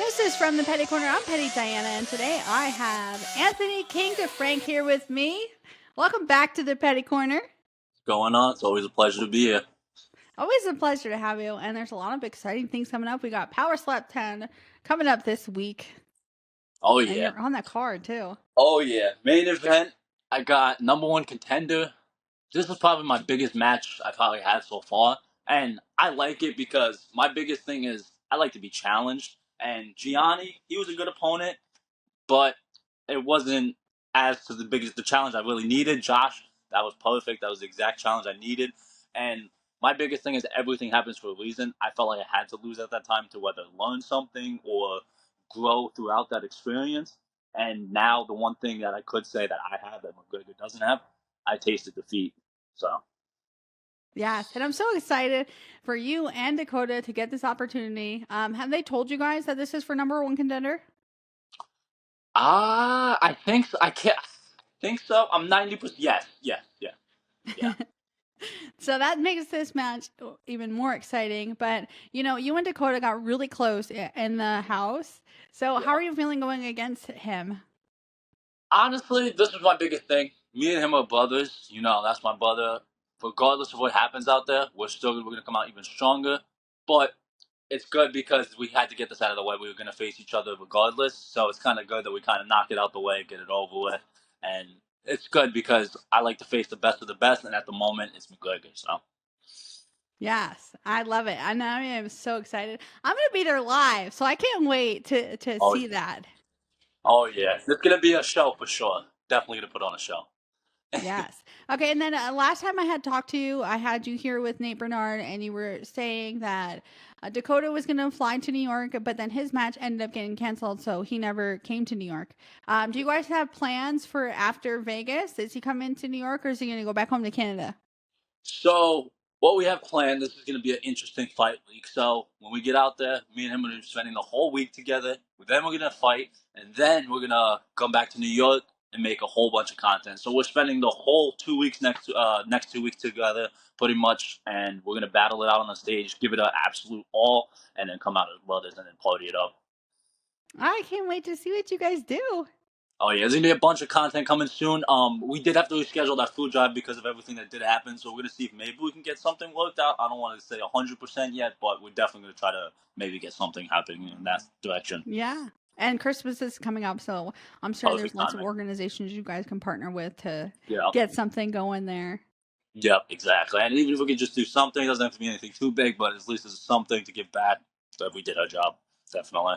This is from the Petty Corner. I'm Petty Diana, and today I have Anthony King Defrank here with me. Welcome back to the Petty Corner. Going on. It's always a pleasure to be here. Always a pleasure to have you, and there's a lot of exciting things coming up. We got Power Slap 10 coming up this week. Oh, And yeah. you're on that card, too. Oh, yeah. Main event, I got number one contender. This is probably my biggest match I've probably had so far. And I like it because my biggest thing is I like to be challenged. And Gianni, he was a good opponent, but it wasn't as to the challenge I really needed. Josh, that was perfect. That was the exact challenge I needed. And my biggest thing is everything happens for a reason. I felt like I had to lose at that time to whether learn something or grow throughout that experience. And now the one thing that I could say that I have that McGregor doesn't have, I tasted defeat. So Yes, and I'm so excited for you and Dakota to get this opportunity. Have they told you guys that this is for number one contender? I think so. I can't think so. I'm 90%. Yes, yes, yeah, yeah. So that makes this match even more exciting. But, you and Dakota got really close in the house. So how are you feeling going against him? Honestly, this is my biggest thing. Me and him are brothers. That's my brother. Regardless of what happens out there, we're gonna come out even stronger. But it's good because we had to get this out of the way. We were gonna face each other regardless. So it's kind of good that we kind of knock it out the way, get it over with, and it's good because I like to face the best of the best, and at the moment, it's McGregor. So. Yes, I love it. I know I am so excited. I'm going to be there live, so I can't wait to Oh, see that. oh yeah, it's gonna be a show for sure. Definitely gonna put on a show. Yes. Okay. And then last time I had talked to you, I had you here with Nate Bernard, and you were saying that Dakota was going to fly to New York, but then his match ended up getting canceled, so he never came to New York. Do you guys have plans for after Vegas? Is he coming to New York, or is he going to go back home to Canada? So what we have planned, this is going to be an interesting fight week. So when we get out there, me and him are going to be spending the whole week together. Then we're going to fight, and then we're going to come back to New York and make a whole bunch of content. So we're spending the whole 2 weeks next 2 weeks together, pretty much, and we're going to battle it out on the stage, give it an absolute all, and then come out as brothers and then party it up. I can't wait to see what you guys do. Oh yeah, there's gonna be a bunch of content coming soon. We did have to reschedule that food drive because of everything that did happen. So we're gonna see if maybe we can get something worked out. I don't want to say 100% yet, but we're definitely gonna try to maybe get something happening in that direction. Yeah. And Christmas is coming up, so I'm sure there's Perfect lots of timing. organizations you guys can partner with to Yeah. get something going there. Yep. Exactly. And even if we could just do something, it doesn't have to be anything too big, but at least it's something to give back. So we did our job. Definitely.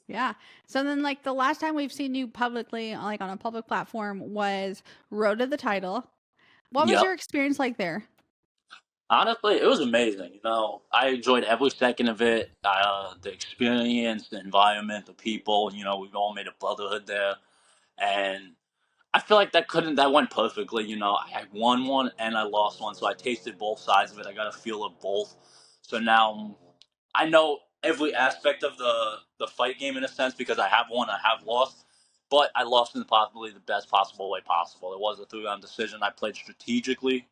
Yeah. So then, like, the last time we've seen you publicly, like on a public platform, was Road to the Title. What was Yep. your experience like there? Honestly, it was amazing. I enjoyed every second of it. The experience, the environment, the people. We've all made a brotherhood there, and I feel like that went perfectly. I won one and I lost one, so I tasted both sides of it. I got a feel of both. So now I know every aspect of the fight game in a sense because I have won, I have lost, but I lost in probably the best possible way possible. It was a 3-round decision. I played strategically.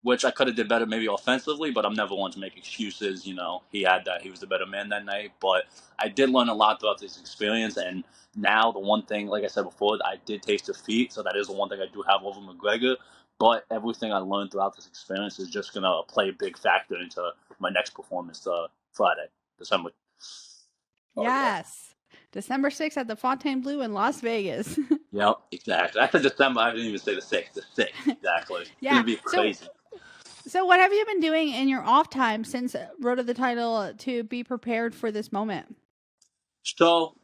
Which I could have did better maybe offensively, but I'm never one to make excuses. He was the better man that night. But I did learn a lot throughout this experience, and now the one thing, like I said before, I did taste defeat, so that is the one thing I do have over McGregor. But everything I learned throughout this experience is just gonna play a big factor into my next performance Friday, December. Oh yeah. Yes. December 6th at the Fontainebleau in Las Vegas. Yep, exactly. I said December. I didn't even say the 6th. The 6th, exactly. It's Yeah. gonna be So, crazy. so what have you been doing in your off time since Road to the Title to be prepared for this moment? So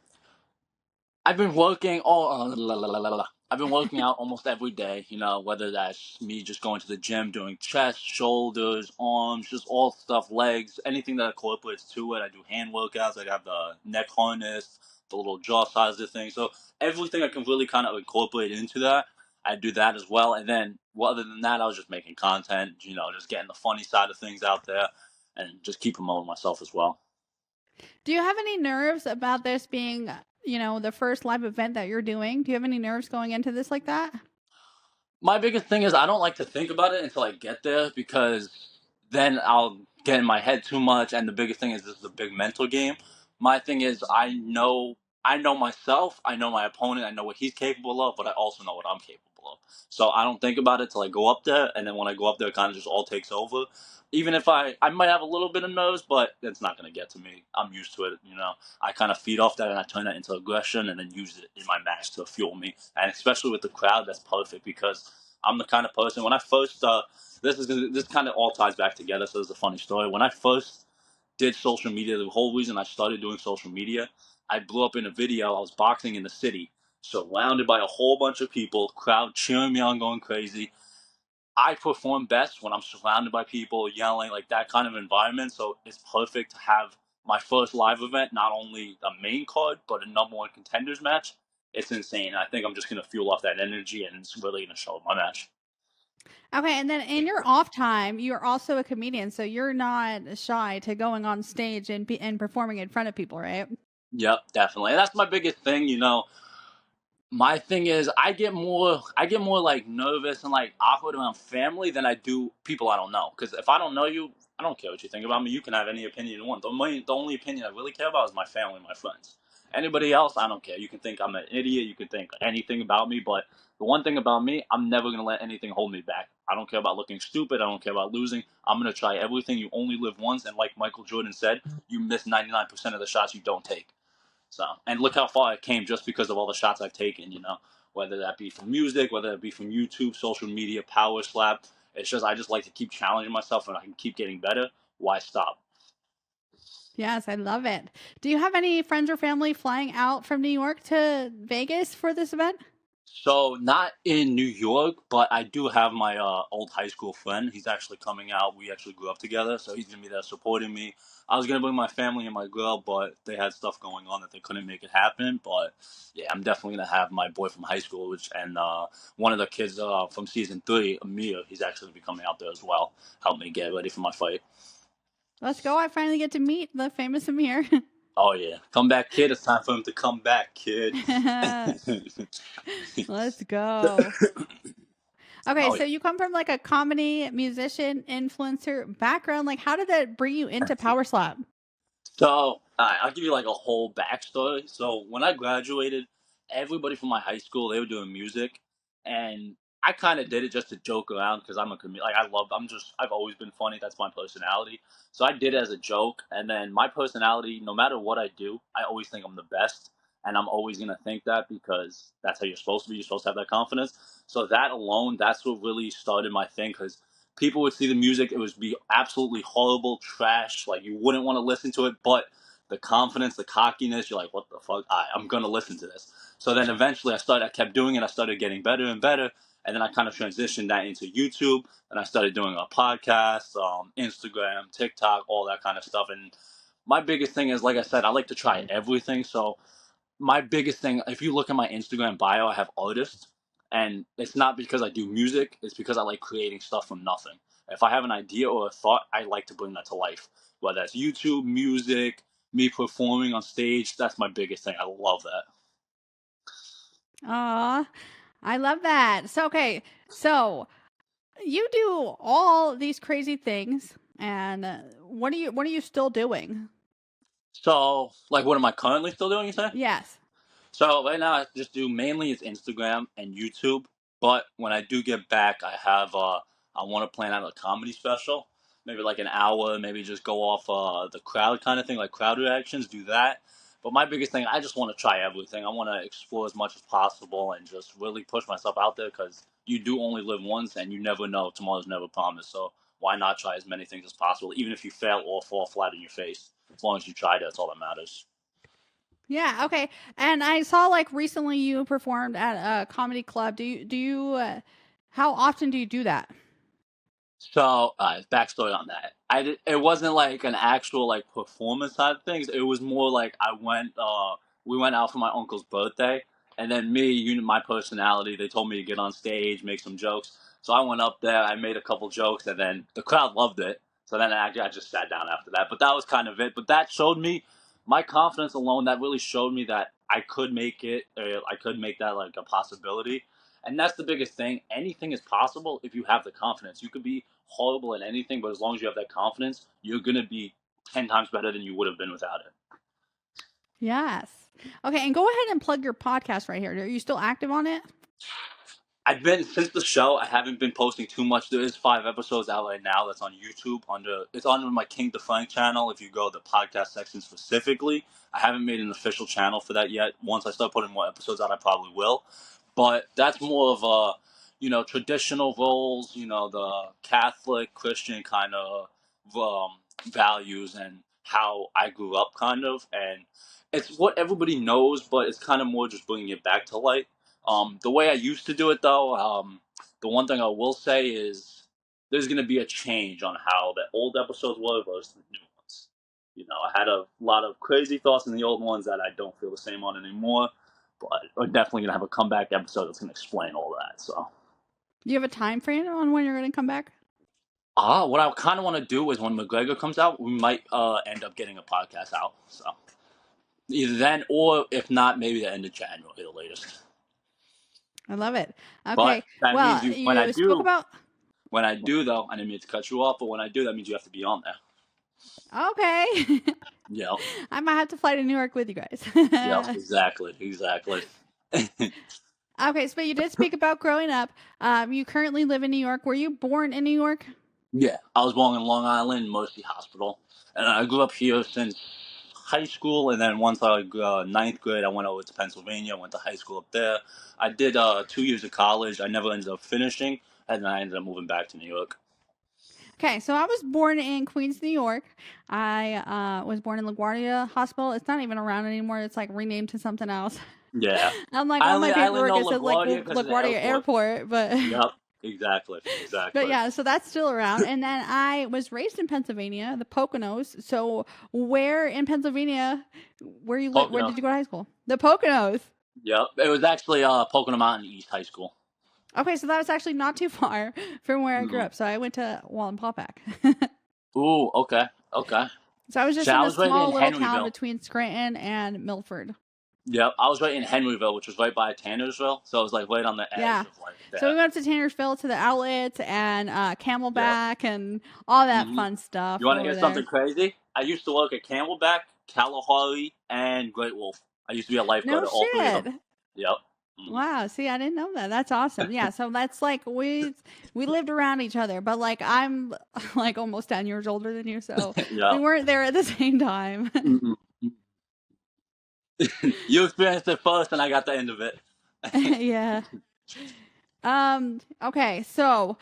I've been working I've been working out almost every day, whether that's me just going to the gym, doing chest, shoulders, arms, just all stuff, legs, anything that incorporates to it. I do hand workouts. I have the neck harness, the little jaw sizer thing. So everything I can really kind of incorporate into that, I do that as well. And then, other than that, I was just making content, just getting the funny side of things out there and just keep promoting myself as well. Do you have any nerves about this being, the first live event that you're doing? Do you have any nerves going into this like that? My biggest thing is I don't like to think about it until I get there because then I'll get in my head too much. And the biggest thing is this is a big mental game. My thing is, I know myself, I know my opponent, I know what he's capable of, but I also know what I'm capable of. So I don't think about it till I go up there, and then when I go up there, it kind of just all takes over. Even if I might have a little bit of nerves, but it's not gonna get to me. I'm used to it, you know. I kind of feed off that and I turn that into aggression, and then use it in my match to fuel me. And especially with the crowd, that's perfect because I'm the kind of person when I first this kind of all ties back together. So it's a funny story. When I first did social media, the whole reason I started doing social media, I blew up in a video. I was boxing in the city, surrounded by a whole bunch of people, crowd cheering me on, going crazy. I perform best when I'm surrounded by people yelling, like that kind of environment. So it's perfect to have my first live event, not only a main card, but a number one contenders match. It's insane. I think I'm just going to fuel off that energy and it's really going to show up my match. Okay, and then in your off time, you're also a comedian, so you're not shy to going on stage and performing in front of people, right? Yep, definitely. And that's my biggest thing, you know. My thing is I get more like nervous and like awkward around family than I do people I don't know. Because if I don't know you, I don't care what you think about me. You can have any opinion you want. The only opinion I really care about is my family and my friends. Anybody else, I don't care. You can think I'm an idiot. You can think anything about me. But the one thing about me, I'm never going to let anything hold me back. I don't care about looking stupid. I don't care about losing. I'm going to try everything. You only live once. And like Michael Jordan said, you miss 99% of the shots you don't take. So, and look how far I came just because of all the shots I've taken, you know, whether that be from music, whether it be from YouTube, social media, power slap. It's just, I just like to keep challenging myself and I can keep getting better. Why stop? Yes, I love it. Do you have any friends or family flying out from New York to Vegas for this event? So not in New York, but I do have my old high school friend. He's actually coming out. We actually grew up together, so he's gonna be there supporting me. I was gonna bring my family and my girl, but they had stuff going on that they couldn't make it happen. But yeah, I'm definitely gonna have my boy from high school, which and one of the kids from season 3, Amir. He's actually gonna be coming out there as well. Help me get ready for my fight. Let's go. I finally get to meet the famous Amir. Oh yeah, come back, kid. It's time for him to come back, kid. Let's go. Okay, Oh so yeah. you come from like a comedy, musician, influencer background. Like, how did that bring you into Power Slap? So I'll give you like a whole backstory. So when I graduated, everybody from my high school they were doing music, and I kind of did it just to joke around because I'm a comedian. Like I've always been funny. That's my personality. So I did it as a joke, and then my personality, no matter what I do, I always think I'm the best, and I'm always gonna think that because that's how you're supposed to be. You're supposed to have that confidence. So that alone, that's what really started my thing because people would see the music, it would be absolutely horrible trash, like you wouldn't want to listen to it, but the confidence, the cockiness, you're like, what the fuck, I'm gonna listen to this. So then eventually I kept doing it, I started getting better and better, and then I kind of transitioned that into YouTube, and I started doing a podcast, Instagram, TikTok, all that kind of stuff. And my biggest thing is, like I said, I like to try everything. So my biggest thing, if you look at my Instagram bio, I have artists, and it's not because I do music. It's because I like creating stuff from nothing. If I have an idea or a thought, I like to bring that to life. Whether that's YouTube, music, me performing on stage, that's my biggest thing. I love that. Aw, I love that. So, okay, so you do all these crazy things, and what are you still doing? So, like, what am I currently still doing? You say? Yes. So right now I just do mainly it's Instagram and YouTube. But when I do get back, I want to plan out a comedy special, maybe like an hour, maybe just go off the crowd kind of thing, like crowd reactions, do that. But my biggest thing, I just want to try everything. I want to explore as much as possible and just really push myself out there because you do only live once and you never know. Tomorrow's never promised. So why not try as many things as possible, even if you fail or fall flat in your face? As long as you tried, that's all that matters. Yeah, okay. And I saw like recently you performed at a comedy club. Do you how often do you do that? So, backstory on that. It wasn't like an actual like performance side of things. It was more like we went out for my uncle's birthday, and then me, you know, my personality. They told me to get on stage, make some jokes. So I went up there, I made a couple jokes, and then the crowd loved it. So then I just sat down after that. But that was kind of it. But that showed me my confidence alone. That really showed me that I could make it. I could make that like a possibility. And that's the biggest thing. Anything is possible if you have the confidence. You could be horrible at anything, but as long as you have that confidence, you're gonna be 10 times better than you would have been without it. Yes. Okay, and go ahead and plug your podcast right here. Are you still active on it? I've been since the show. I haven't been posting too much. There is 5 episodes out right now. That's on YouTube. It's under my Kiing Defrank channel. If you go to the podcast section specifically, I haven't made an official channel for that yet. Once I start putting more episodes out, I probably will. But that's more of a, traditional roles. The Catholic Christian kind of values and how I grew up, kind of, and it's what everybody knows, but it's kind of more just bringing it back to light. The way I used to do it, though, the one thing I will say is there's going to be a change on how the old episodes were versus the new ones. I had a lot of crazy thoughts in the old ones that I don't feel the same on anymore, but we're definitely going to have a comeback episode that's going to explain all that. So, Do you have a time frame on when you're going to come back? what I kind of want to do is when McGregor comes out, we might end up getting a podcast out. So, either then or if not, maybe the end of January, the latest. I love it. But Okay. that means Well, when I you spoke do, about. When I do, though, I didn't mean to cut you off, but when I do, that means you have to be on there. Okay. Yep. I might have to fly to New York with you guys. Yep. Exactly. Exactly. Okay, so you did speak about growing up. You currently live in New York. Were you born in New York? Yeah. I was born in Long Island, Mercy Hospital. And I grew up here since high school. And then once I ninth grade, I went over to Pennsylvania. I went to high school up there. I did 2 years of college. I never ended up finishing. And then I ended up moving back to New York. Okay, so I was born in Queens, New York. I was born in LaGuardia Hospital. It's not even around anymore. It's like renamed to something else. Yeah. I'm like I on my only, I only paperwork know it says like LaGuardia because of the LaGuardia airport. Airport, but Yep. Exactly. but Exactly. yeah, so that's still around. And then I was raised in Pennsylvania, the Poconos. So where in Pennsylvania, where you live? Where Poconos. did you go to high school? The Poconos. Yep. It was actually Pocono Mountain East High School. Okay, so that was actually not too far from where I grew Mm. up. So I went to Wallenpaupack. Ooh, okay, okay. So I was just So in I a was right in small little town Henryville. between Scranton and Milford. Yep, I was right in Henryville, which was right by Tannersville. So it was like right on the edge Yeah. of like So we that. went to Tannersville to the outlets and Yep. Camelback and all that Hmm. fun stuff You want to over hear something there. crazy? I used to work at Camelback, Kalahari, and Great Wolf. I used to be a lifeguard No at all three of them. shit. Yep. Hmm. Wow. See, I didn't know that. That's awesome. Yeah. So that's like we lived around each other, but like I'm like almost 10 years older than you, so we Yep. weren't there at the same time. Mm-mm. You experienced it first, and I got the end of it. Yeah. Okay. So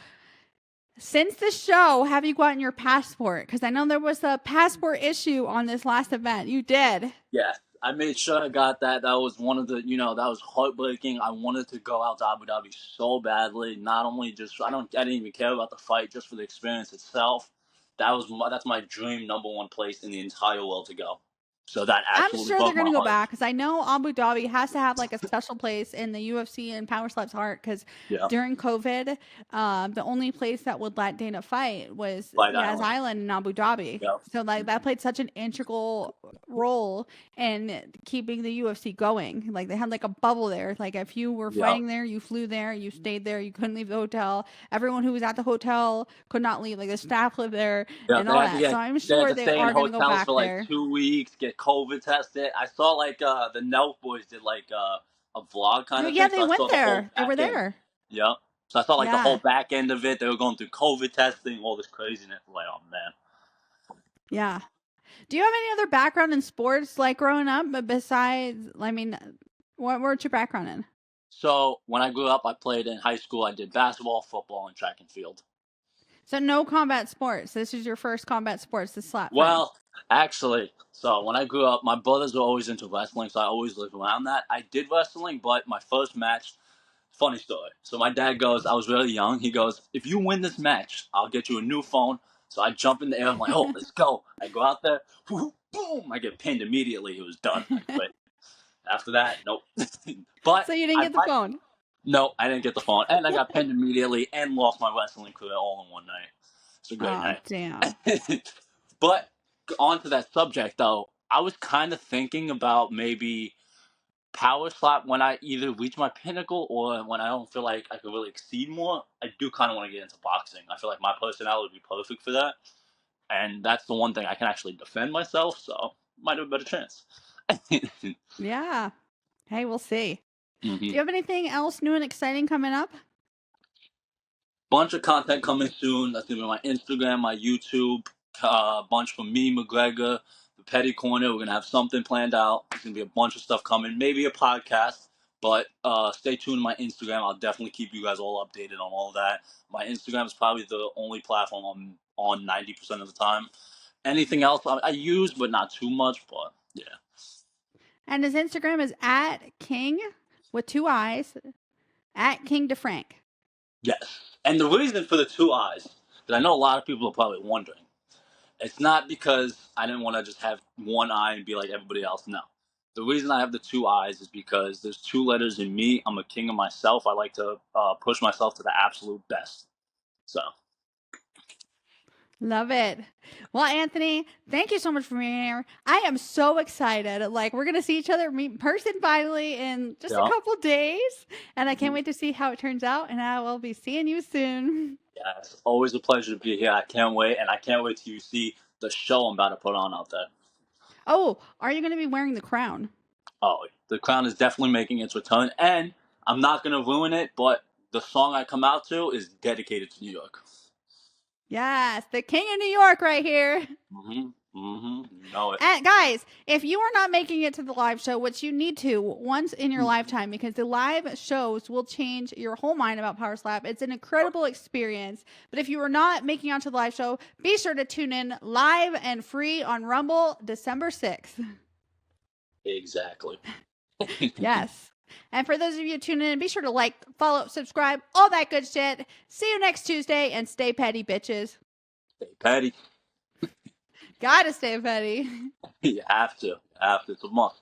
since the show, have you gotten your passport? Because I know there was a passport issue on this last event. You did. Yes, I made sure I got that. That was one of the, that was heartbreaking. I wanted to go out to Abu Dhabi so badly. Not only just, I didn't even care about the fight, just for the experience itself. That's my dream number one place in the entire world to go. So that I'm absolutely sure they're broke going my to go heart. back because I know Abu Dhabi has to have like a special place in the UFC and Power Slap's heart because Yeah, during COVID, the only place that would let Dana fight was Fight Yas Island. Island in Abu Dhabi. Yeah. So like that played such an integral role in keeping the UFC going. Like they had like a bubble there. Like if you were Yeah. fighting there, you flew there, you stayed there, you couldn't leave the hotel. Everyone who was at the hotel could not leave. Like the staff lived there Yeah, and all that. So I'm they had sure to they stay in are going to go hotels back for like there. 2 weeks, get COVID tested. I saw like the Nelk boys did like a vlog kind of Yeah, thing, they so I went saw the whole there. They were back end. there. Yep. So I saw like the whole Yeah. back end of it. They were going through COVID testing, all this craziness. Like, oh man. Yeah. Do you have any other background in sports like growing up? But besides, I mean, what's your background in? So when I grew up, I played in high school. I did basketball, football, and track and field. So no combat sports. This is your first combat sports, the slap fight. Well, actually, so when I grew up, my brothers were always into wrestling, so I always lived around that. I did wrestling, but my first match, funny story. So my dad goes, I was really young. He goes, if you win this match, I'll get you a new phone. So I jump in the air. I'm like, oh, let's go. I go out there. Boom. I get pinned immediately. It was done. I quit. After that, nope. But So you didn't get the phone. No, I didn't get the phone. And I got pinned immediately and lost my wrestling career all in one night. It's a great Oh, night. damn. But on to that subject, though, I was kind of thinking about maybe power slap when I either reach my pinnacle or when I don't feel like I could really exceed more. I do kind of want to get into boxing. I feel like my personality would be perfect for that. And that's the one thing I can actually defend myself, so might have a better chance. Yeah. Hey, we'll see. Do Hmm. you have anything else new and exciting coming up? Bunch of content coming soon. That's gonna be my Instagram, my YouTube. A bunch from me, McGregor, the Petty Corner. We're gonna have something planned out. There's gonna be a bunch of stuff coming. Maybe a podcast. But stay tuned to my Instagram. I'll definitely keep you guys all updated on all of that. My Instagram is probably the only platform I'm on 90% of the time. Anything else I use, but not too much. But yeah, And his Instagram is at Kiing with 2 eyes, at Kiing Defrank. yes. And the reason for the two eyes, because I know a lot of people are probably wondering. It's not because I didn't want to just have one eye and be like everybody else. No. The reason I have the two eyes is because there's two letters in me. I'm a king of myself. I like to push myself to the absolute best. So, Love it. Well, Anthony, thank you so much for being here. I am so excited. Like, we're going to see each other meet in person finally in just a yeah. couple days. And I can't Mhm. wait to see how it turns out. And I will be seeing you soon. Yeah, it's always a pleasure to be here. I can't wait. And I can't wait till you see the show I'm about to put on out there. Oh, are you going to be wearing the crown? Oh, the crown is definitely making its return. And I'm not going to ruin it, but the song I come out to is dedicated to New York. Yes, the King of New York right here. You know it. And guys, if you are not making it to the live show, which you need to once in your lifetime, because the live shows will change your whole mind about Power Slap. It's an incredible experience. But if you are not making it out to the live show, be sure to tune in live and free on Rumble December 6th. Exactly. Yes. And for those of you tuning in, be sure to like, follow, subscribe, all that good shit. See you next Tuesday and stay petty, bitches. Stay petty. Gotta stay petty. You have to. You have to. It's a must.